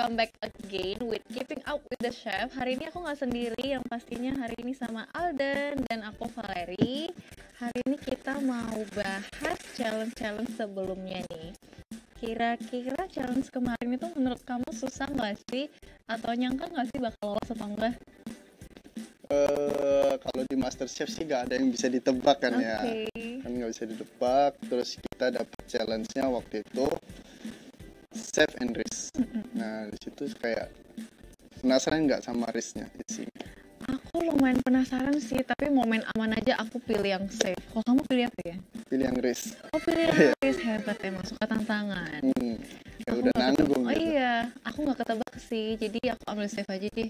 welcome back again with Keeping Up with the Chef. Hari ini aku nggak sendiri, yang pastinya hari ini sama Alden dan aku Valerie. Hari ini kita mau bahas challenge-challenge sebelumnya nih. Kira-kira challenge kemarin itu menurut kamu susah nggak sih? Atau nyangka nggak sih bakal lolos atau enggak? Kalau di MasterChef sih nggak ada yang bisa ditebak kan ya, kan nggak bisa ditebak. Terus kita dapat challenge-nya waktu itu Chef and Risk. Nah di situ kayak penasaran nggak sama risknya isinya. Aku lumayan penasaran sih, tapi mau main aman aja aku pilih yang safe. Kalau kamu pilih apa ya? Pilih yang risk. Oh, pilih yang risk. Hebat emang, suka tantangan. Ya udah nanggung Oh gitu. iya, aku nggak ketebak sih, jadi aku ambil safe aja deh.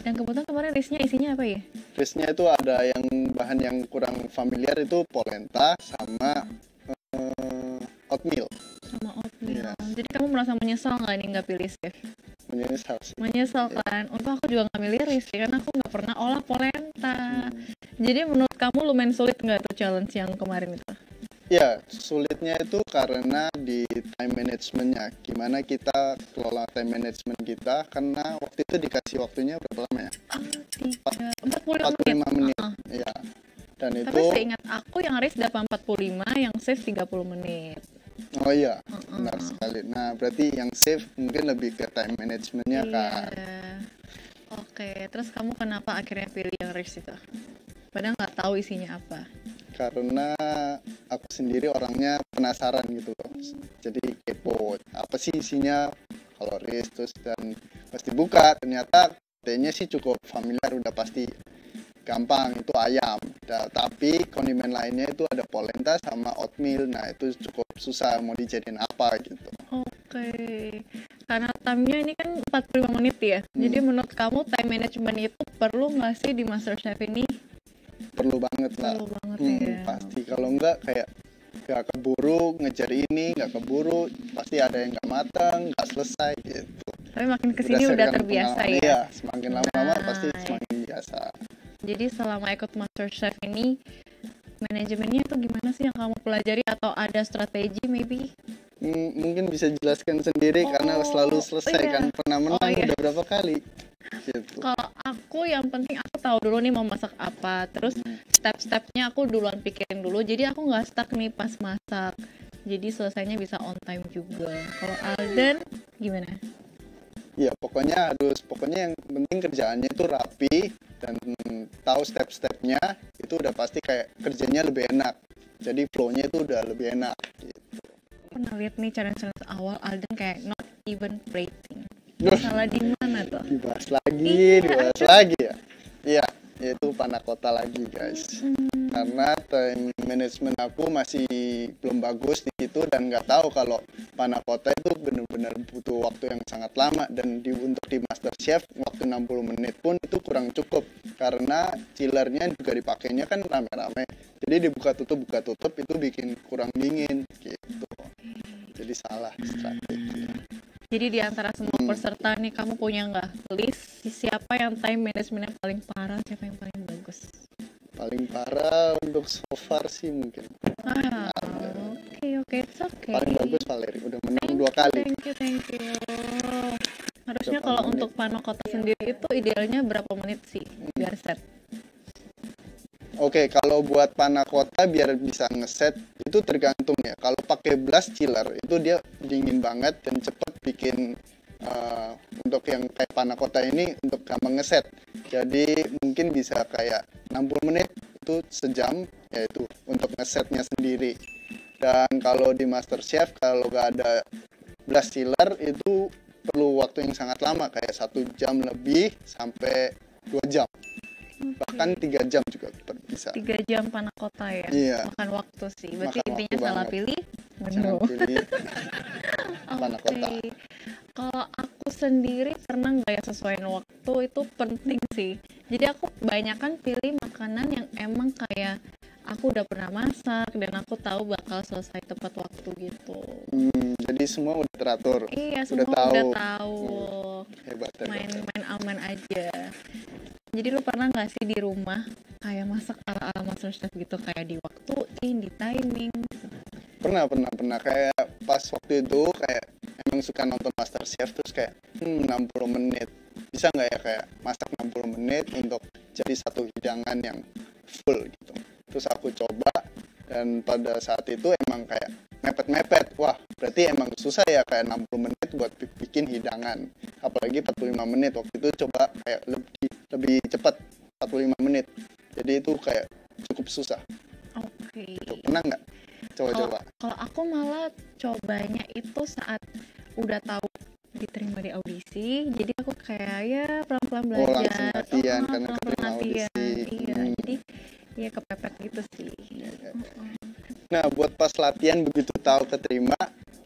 Dan kebetulan kemarin risknya isinya apa ya? Risknya itu ada yang bahan yang kurang familiar, itu polenta sama oatmeal. Sama oatmeal. Iya. Jadi kamu merasa menyesal nggak nih nggak pilih safe? Menyesal sih. Menyesal kan? Untuk aku juga nggak milih risk karena aku nggak pernah olah polenta. Jadi menurut kamu lumayan sulit nggak tuh challenge yang kemarin itu? Ya, sulitnya itu karena di time managementnya. Gimana kita kelola time management kita, karena waktu itu dikasih waktunya berapa lama ya? 45 menit. Ya. Dan Tapi itu, seingat aku yang risk dapat 45, yang safe 30 menit. oh iya, benar sekali. Nah, berarti yang safe mungkin lebih ke time managementnya kan. Oke, terus kamu kenapa akhirnya pilih yang risk itu? Padahal nggak tahu isinya apa. Karena aku sendiri orangnya penasaran gitu loh. Jadi kepo, apa sih isinya kalau risk, terus dan pasti buka, ternyata kayaknya sih cukup familiar, udah pasti gampang, itu ayam. Tapi kondimen lainnya itu ada polenta sama oatmeal. Nah itu cukup susah mau dijadiin apa gitu. Oke, karena time-nya ini kan 45 menit ya. Jadi menurut kamu time management itu perlu nggak sih di MasterChef ini? Perlu banget lah. Perlu banget ya. Pasti, kalau enggak kayak nggak keburu ngejar ini, nggak keburu pasti ada yang nggak matang, nggak selesai gitu. Tapi makin kesini udah terbiasa ya. Iya, semakin lama-lama pasti semakin biasa. Jadi selama ikut MasterChef ini, manajemennya itu gimana sih yang kamu pelajari, atau ada strategi maybe? Mungkin bisa jelaskan sendiri karena selalu selesai kan, pernah menang udah berapa kali gitu. Kalau aku yang penting aku tahu dulu nih mau masak apa, terus step-stepnya aku duluan pikirin dulu, jadi aku nggak stuck nih pas masak, jadi selesainya bisa on time juga. Kalau Alden gimana? Ya pokoknya yang penting kerjaannya itu rapi dan tahu step-stepnya, itu udah pasti kayak kerjanya lebih enak, jadi flow-nya itu udah lebih enak gitu. Pernah lihat nih challenge awal Alden kayak not even plating. Salah di mana tuh? Dibahas lagi ya. Iya, yaitu panna cotta lagi guys. Karena time management aku masih belum bagus di situ, dan nggak tahu kalau panna cotta itu benar-benar butuh waktu yang sangat lama, dan untuk di MasterChef waktu 60 menit pun itu kurang cukup karena chillernya juga dipakainya kan rame-rame. Jadi dibuka tutup itu bikin kurang dingin gitu. Jadi salah strategi. Jadi di antara semua peserta nih, kamu punya nggak list siapa yang time managementnya paling parah, siapa yang paling bagus? Paling parah untuk so far sih mungkin. Oke, it's okay. Paling bagus Valerie, udah menang 2 kali. Thank you. Harusnya kalau untuk panna cotta sendiri itu idealnya berapa menit sih biar set? Oke, kalau buat panna cotta biar bisa ngeset itu tergantung ya. Kalau pakai blast chiller itu dia dingin banget dan cepet bikin, untuk yang kayak panna cotta ini untuk gampang ngeset. Jadi mungkin bisa kayak 60 menit itu sejam, yaitu untuk ngesetnya sendiri. Dan kalau di MasterChef kalau nggak ada blast chiller itu perlu waktu yang sangat lama, kayak 1 jam lebih sampai 2 jam. Bahkan 3 jam juga bisa. 3 jam panna cotta ya? Iya. Makan waktu sih. Berarti Makan intinya waktu salah banget. pilih Jangan pilih panna cotta. Kalau aku sendiri pernah nggak ya sesuaiin waktu, itu penting sih. Jadi aku kebanyakan pilih makanan yang emang kayak aku udah pernah masak dan aku tahu bakal selesai tepat waktu gitu. Jadi semua udah teratur. Iya, semua udah tahu. Hebat. Main aman aja. Jadi lu pernah nggak sih di rumah kayak masak ala-ala MasterChef gitu, kayak diwaktuin, di timing? Pernah kayak pas waktu itu kayak emang suka nonton MasterChef, terus kayak 60 menit bisa nggak ya kayak masak 60 menit untuk jadi satu hidangan yang full gitu. Terus aku coba, dan pada saat itu emang kayak mepet-mepet. Wah, berarti emang susah ya kayak 60 menit buat bikin hidangan. Apalagi 45 menit. Waktu itu coba kayak lebih cepat, 45 menit. Jadi itu kayak cukup susah. Oke. Pernah nggak coba-coba? Kalau aku malah cobanya itu saat udah tahu diterima di audisi, jadi aku kayak ya pelan-pelan belajar. Langsung latihan karena pelan-pelan keterima latihan. audisi. Iya, jadi ya kepepet gitu sih. Nah, buat pas latihan begitu tahu keterima,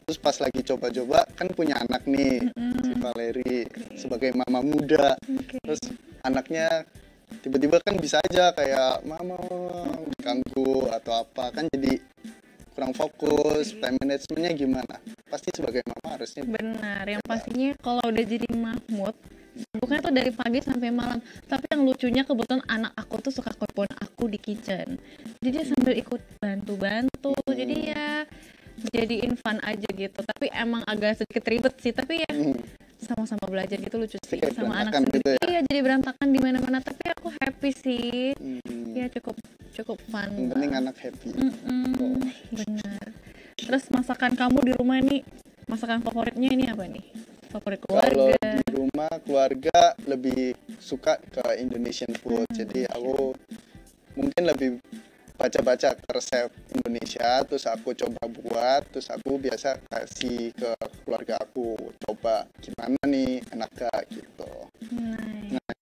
terus pas lagi coba-coba kan punya anak nih, si Valeri sebagai mama muda. Terus anaknya tiba-tiba kan bisa aja kayak mama ganggu atau apa, kan jadi kurang fokus. Time managementnya gimana? Pasti sebagai mama harusnya Benar, yang pastinya kalau udah jadi Mahmud bukan tuh dari pagi sampai malam. Tapi yang lucunya kebetulan anak aku tuh suka kepoin aku di kitchen, jadi dia sambil ikut bantu-bantu. Jadi ya jadiin fun aja gitu. Tapi emang agak sedikit ribet sih, tapi ya sama-sama belajar gitu, lucu sih. kayak Sama anak berantakan sendiri gitu ya? Iya, jadi berantakan di mana-mana, tapi aku happy sih. Ya cukup fun. Yang penting anak happy. Benar. Terus masakan kamu di rumah nih, masakan favoritnya ini apa nih? Favorit keluarga? Kalau di rumah keluarga lebih suka ke Indonesian food. Jadi aku mungkin lebih baca-baca resep Indonesia, terus aku coba buat, terus aku biasa kasih ke keluarga aku, coba gimana nih, enak gak gitu. Nice. Nah,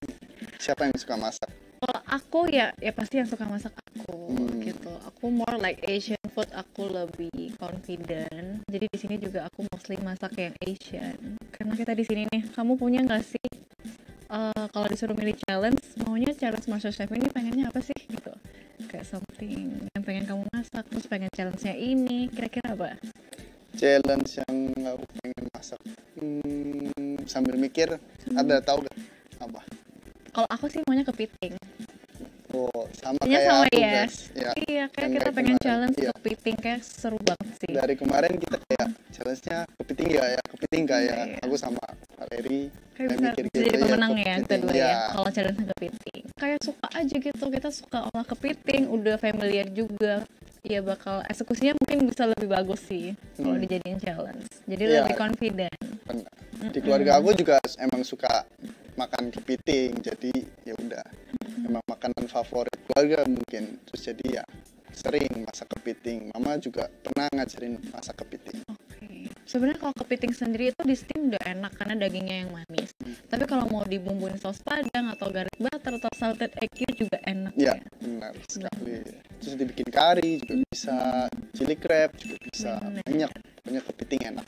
siapa yang suka masak? Kalau aku ya pasti yang suka masak aku gitu. Aku more like Asian food, aku lebih confident. Jadi di sini juga aku mostly masak yang Asian. Karena kita di sini nih, kamu punya nggak sih kalau disuruh milih challenge, maunya challenge MasterChef ini pengennya apa sih gitu? Kayak something yang pengen kamu masak, terus pengen challenge-nya ini, kira-kira apa? Challenge yang aku pengen masak, sambil mikir, ada tahu gak apa? Kalau aku sih maunya kepiting. Oh, sama Kayaknya kayak sama aku ya. guys. Ya. Iya, kayak Yang kita kayak pengen kemarin. challenge Iya. kepiting, kayak seru banget sih. Dari kemarin kita kayak challenge-nya kepiting ya, kepiting kayak Iya. aku sama Valeri Kayak kayak bisa mikir jadi gitu pemenang ya kepiting, kita dua iya. ya kalau challenge kepiting. Kayak suka aja gitu, kita suka olah kepiting, udah familiar juga. Ya bakal eksekusinya mungkin bisa lebih bagus sih kalau dijadiin challenge. Jadi Iya. lebih confident. Benar. Di keluarga aku juga emang suka makan kepiting, jadi ya udah emang makanan favorit keluarga mungkin. Terus jadi ya sering masak kepiting. Mama juga pernah ngajarin masak kepiting. Oke. Sebenarnya kalau kepiting sendiri itu di steam udah enak karena dagingnya yang manis. Tapi kalau mau dibumbuin saus padang atau garlic butter atau salted egg juga enak Ya, ya. benar sekali. Terus dibikin kari juga bisa, chili crab juga bisa. Benar. Banyak kepiting enak.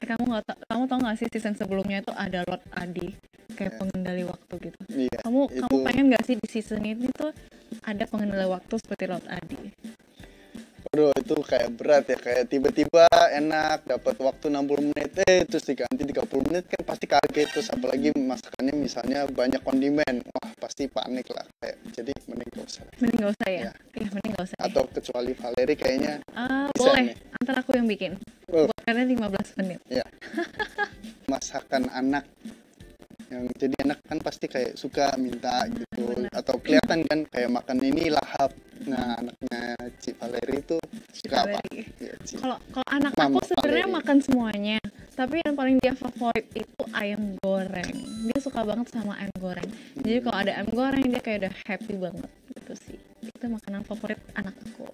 Kamu tau gak sih season sebelumnya itu ada Lord Adi kayak pengendali waktu gitu. Iya. Kamu itu pengen gak sih di season ini tuh ada pengendali waktu seperti Lord Adi? Bro, itu kayak berat ya, kayak tiba-tiba enak dapat waktu 60 menit, terus diganti 30 menit kan pasti kaget. Terus apalagi masakannya misalnya banyak kondimen, wah pasti panik lah kayak. Jadi mending gak usah. Mending gak usah ya? Ya. Iya, mending gak usah. Atau kecuali Valeri kayaknya bisa Boleh, nih. antar aku yang bikin. Oh. Karena 15 menit. Ya. Masakan anak yang jadi anak kan pasti kayak suka minta gitu, atau kelihatan kan kayak makan ini lahap. Nah, anaknya Ci Valeri itu suka apa? Ya, Ci. Kalau anak Mama aku sebenarnya Valeri. makan semuanya, tapi yang paling dia favorit itu ayam goreng. Dia suka banget sama ayam goreng. Jadi kalau ada ayam goreng dia kayak udah happy banget gitu sih. Itu makanan favorit anak aku.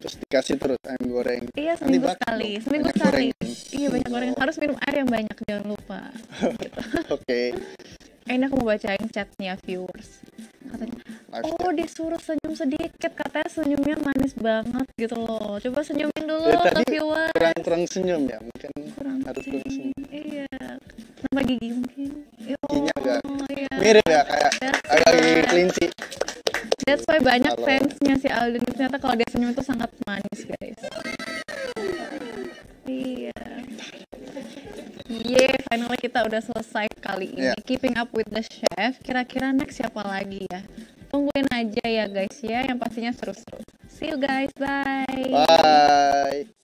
Terus dikasih terus ayam goreng. Iya, Nanti seminggu bakar sekali. dong, Seminggu banyak sekali. goreng. Iya, banyak goreng. Harus minum air yang banyak, jangan lupa. Oke. Ini aku mau bacain chatnya viewers. Katanya, oh disuruh senyum sedikit, katanya senyumnya manis banget gitu loh. Coba senyumin dulu ke Tadi viewers. kurang senyum ya, mungkin Kurang harus sih. kurang senyum. Iya. Kenapa gigi mungkin? Giginya agak iya. mirip ya, kayak That's agak gigi why. kelinci. That's why banyak Halo. fansnya si Alden. Ternyata kalau dia senyum itu sangat manis guys. Iya. Finally kita udah selesai kali ini. Yeah. Keeping up with the chef. Kira-kira next siapa lagi ya? Tungguin aja ya guys ya. Yang pastinya seru-seru. See you guys. Bye. Bye.